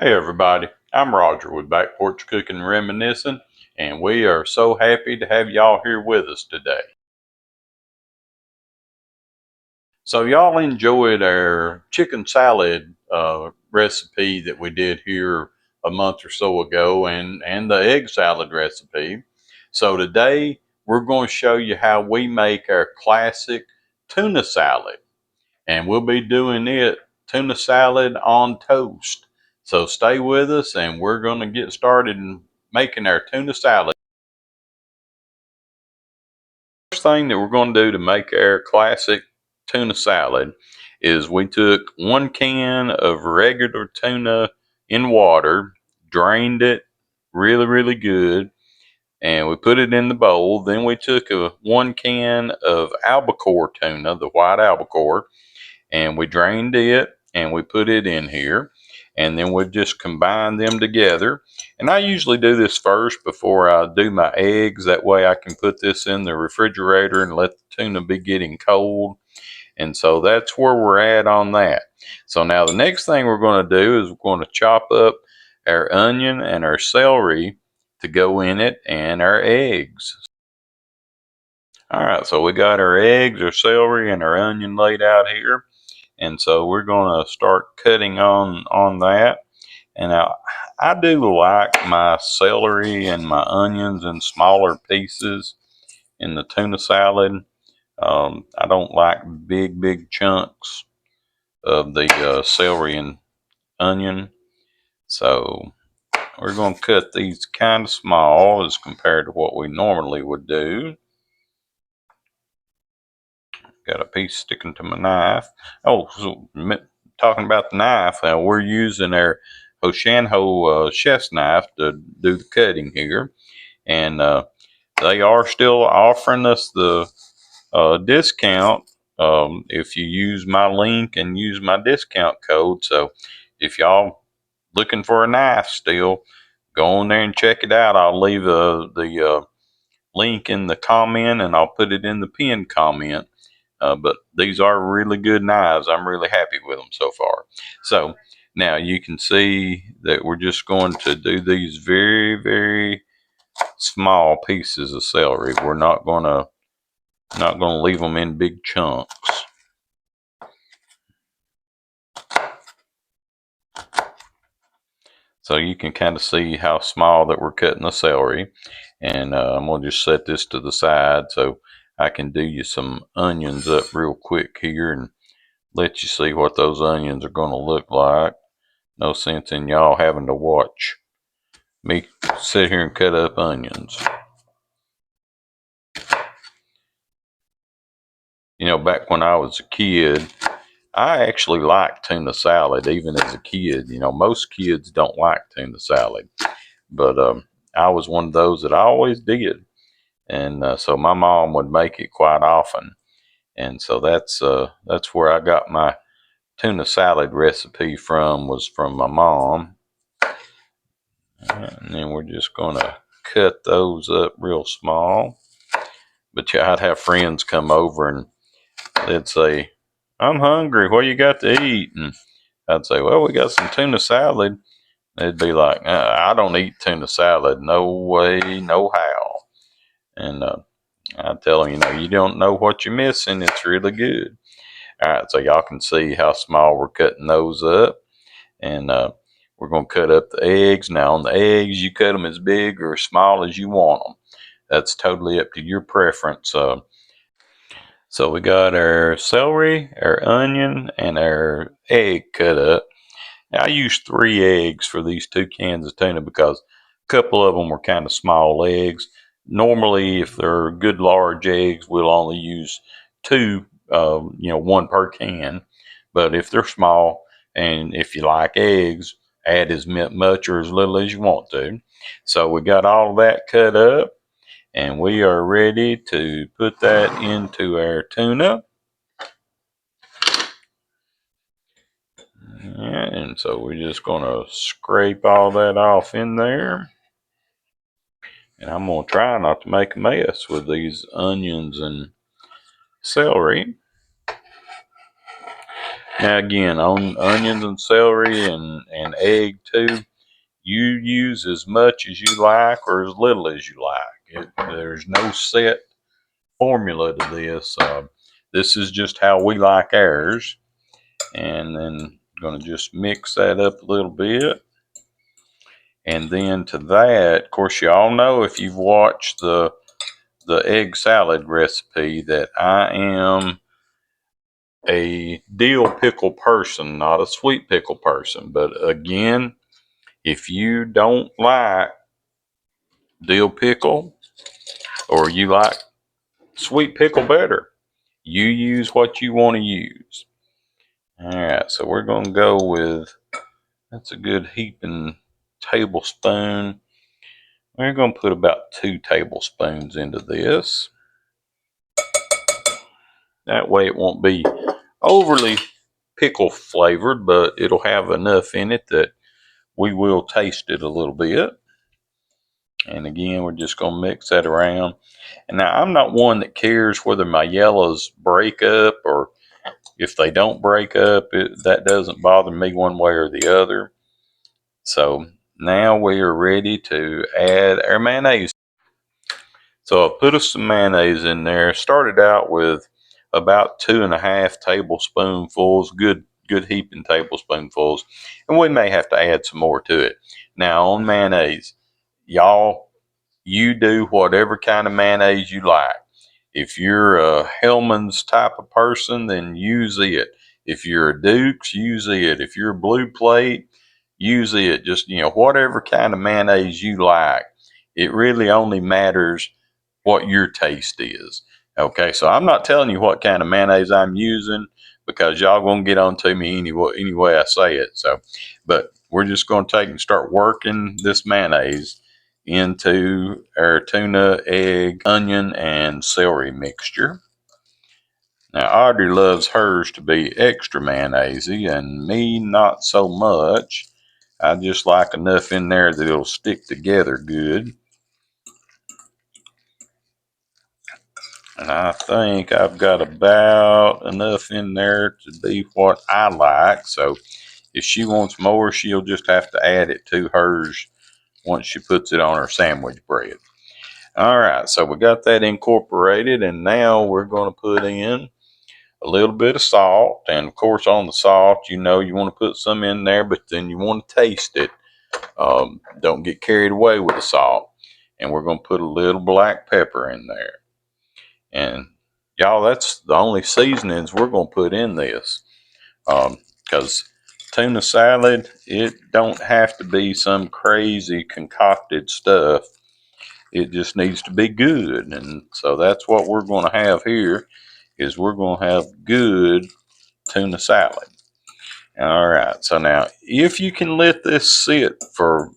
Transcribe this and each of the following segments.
Hey everybody, I'm Roger with Back Porch Cooking and Reminiscing, and we are so happy to have y'all here with us today. So y'all enjoyed our chicken salad recipe that we did here a month or so ago, and the egg salad recipe. So today we're going to show you how we make our classic tuna salad. And we'll be doing it tuna salad on toast. So stay with us and we're going to get started in making our tuna salad. First thing that we're going to do to make our classic tuna salad is we took 1 can of regular tuna in water, drained it really good, and we put it in the bowl. Then we took 1 can of albacore tuna, the white albacore, and we drained it and we put it in here, and then we just combine them together. And I usually do this first before I do my eggs. That way I can put this in the refrigerator and let the tuna be getting cold. And so that's where we're at on that. So now the next thing we're going to do is we're going to chop up our onion and our celery to go in it, and our eggs. All right, so we got our eggs, our celery, and our onion laid out here. And so we're going to start cutting on that. And I do like my celery and my onions in smaller pieces in the tuna salad. I don't like big chunks of the celery and onion. So we're going to cut these kind of small as compared to what we normally would do. Got a piece sticking to my knife. Oh, so talking about the knife, we're using our Hoshanho chef's knife to do the cutting here, and they are still offering us the discount if you use my link and use my discount code. So if y'all looking for a knife still, go on there and check it out. I'll leave the link in the comment, and I'll put it in the pinned comment. But these are really good knives. I'm really happy with them so far. So now you can see that we're just going to do these very small pieces of celery. We're not gonna leave them in big chunks. So you can kind of see how small that we're cutting the celery. And I'm gonna just set this to the side so I can do you some onions up real quick here and let you see what those onions are going to look like. No sense in y'all having to watch me sit here and cut up onions. You know, back when I was a kid, I actually liked tuna salad even as a kid. You know, most kids don't like tuna salad, but I was one of those that I always did. And so my mom would make it quite often. And so that's where I got my tuna salad recipe from, was from my mom. And then we're just going to cut those up real small. But yeah, I'd have friends come over and they'd say, "I'm hungry. What you got to eat?" And I'd say, "Well, we got some tuna salad." They'd be like, "I don't eat tuna salad. No way, no how." And I'd tell them, you don't know what you're missing. It's really good. All right, so y'all can see how small we're cutting those up. And we're going to cut up the eggs. Now on the eggs, you cut them as big or as small as you want them. That's totally up to your preference. So we got our celery, our onion, and our egg cut up. Now I used 3 eggs for these 2 cans of tuna because a couple of them were kind of small eggs. Normally, if they're good large eggs, we'll only use 2, 1 per can. But if they're small, and if you like eggs, add as much or as little as you want to. So we got all of that cut up, and we are ready to put that into our tuna. And so we're just going to scrape all that off in there. And I'm going to try not to make a mess with these onions and celery. Now again, on onions and celery and egg too, you use as much as you like or as little as you like. There's no set formula to this. This is just how we like ours. And then going to just mix that up a little bit. And then to that, of course, you all know if you've watched the egg salad recipe that I am a dill pickle person, not a sweet pickle person. But again, if you don't like dill pickle or you like sweet pickle better, you use what you want to use. All right, so we're going to go with, that's a good heaping tablespoon. We're going to put about 2 tablespoons into this. That way it won't be overly pickle flavored, but it'll have enough in it that we will taste it a little bit. And again, we're just going to mix that around. And now I'm not one that cares whether my yellows break up or if they don't break up. That doesn't bother me one way or the other. So now we are ready to add our mayonnaise. So I put us some mayonnaise in there. Started out with about 2.5 tablespoonfuls, good heaping tablespoonfuls, and we may have to add some more to it. Now on mayonnaise, y'all, you do whatever kind of mayonnaise you like. If you're a Hellman's type of person, then use it. If you're a Duke's, use it. If you're a Blue Plate, use it. Just, whatever kind of mayonnaise you like. It really only matters what your taste is. Okay, so I'm not telling you what kind of mayonnaise I'm using because y'all gonna get on to me anyway I say it. So, but we're just gonna take and start working this mayonnaise into our tuna, egg, onion, and celery mixture. Now Audrey loves hers to be extra mayonnaisey, and me not so much. I just like enough in there that it'll stick together good. And I think I've got about enough in there to be what I like. So if she wants more, she'll just have to add it to hers once she puts it on her sandwich bread. All right, so we got that incorporated, and now we're going to put in a little bit of salt. And of course, on the salt, you want to put some in there, but then you want to taste it. Don't get carried away with the salt. And we're going to put a little black pepper in there. And y'all, that's the only seasonings we're going to put in this. Because tuna salad, it don't have to be some crazy concocted stuff. It just needs to be good. And so that's what we're going to have here is we're going to have good tuna salad. All right. So now if you can let this sit for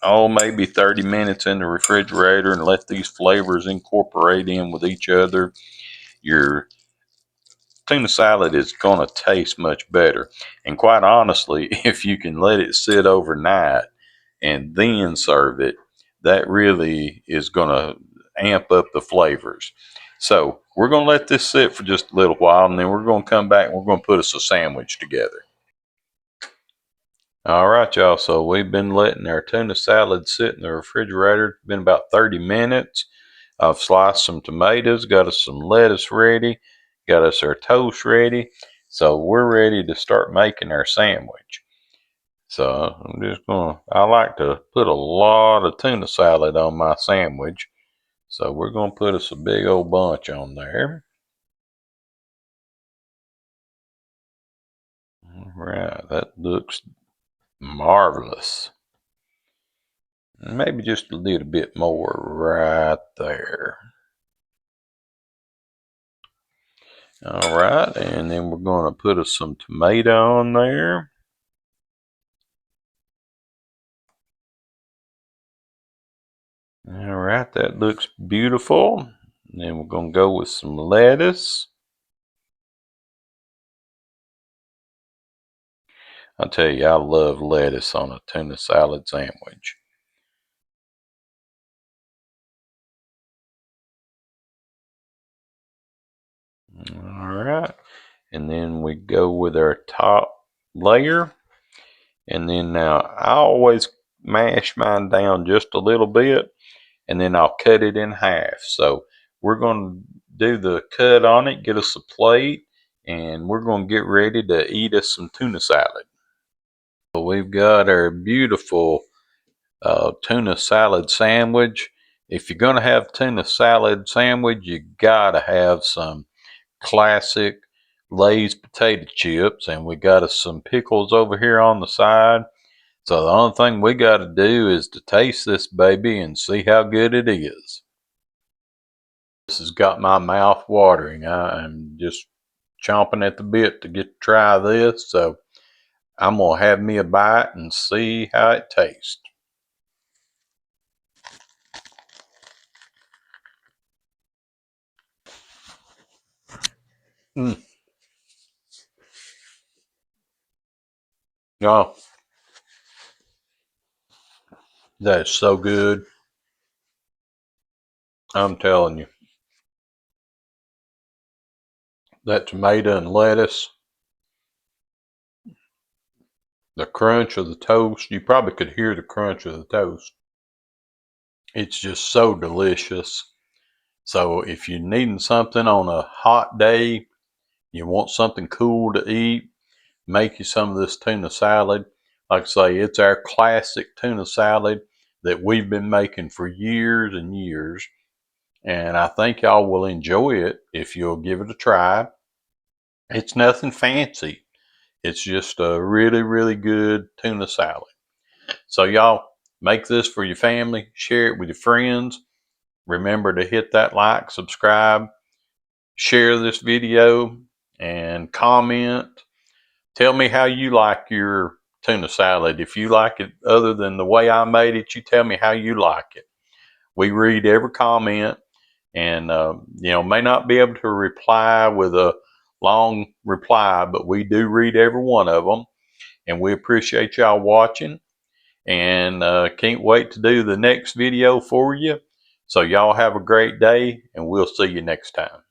maybe 30 minutes in the refrigerator and let these flavors incorporate in with each other, your tuna salad is going to taste much better. And quite honestly, if you can let it sit overnight and then serve it, that really is going to amp up the flavors. So we're going to let this sit for just a little while, and then we're going to come back and we're going to put us a sandwich together. All right, y'all. So we've been letting our tuna salad sit in the refrigerator. It's been about 30 minutes. I've sliced some tomatoes, got us some lettuce ready, got us our toast ready. So we're ready to start making our sandwich. So I like to put a lot of tuna salad on my sandwich. So we're going to put us a big old bunch on there. All right, that looks marvelous. Maybe just a little bit more right there. All right, and then we're going to put us some tomato on there. All right, that looks beautiful. And then we're going to go with some lettuce. I tell you, I love lettuce on a tuna salad sandwich. All right, And then we go with our top layer. And then now I always mash mine down just a little bit, and then I'll cut it in half. So we're going to do the cut on it, get us a plate, and we're going to get ready to eat us some tuna salad. So we've got our beautiful tuna salad sandwich. If you're going to have tuna salad sandwich, you gotta have some classic Lay's potato chips, and we got us some pickles over here on the side. So the only thing we got to do is to taste this baby and see how good it is. This has got my mouth watering. I am just chomping at the bit to get to try this. So I'm going to have me a bite and see how it tastes. Mm. Oh, that is so good. I'm telling you. That tomato and lettuce, the crunch of the toast. You probably could hear the crunch of the toast. It's just so delicious. So if you're needing something on a hot day, you want something cool to eat, make you some of this tuna salad. Like I say, it's our classic tuna salad that we've been making for years and years. And I think y'all will enjoy it if you'll give it a try. It's nothing fancy. It's just a really, really good tuna salad. So y'all make this for your family, share it with your friends. Remember to hit that like, subscribe, share this video, and comment. Tell me how you like your tuna salad. If you like it other than the way I made it, you tell me how you like it. We read every comment, and may not be able to reply with a long reply, but we do read every one of them, and we appreciate y'all watching, and can't wait to do the next video for you. So y'all have a great day, and we'll see you next time.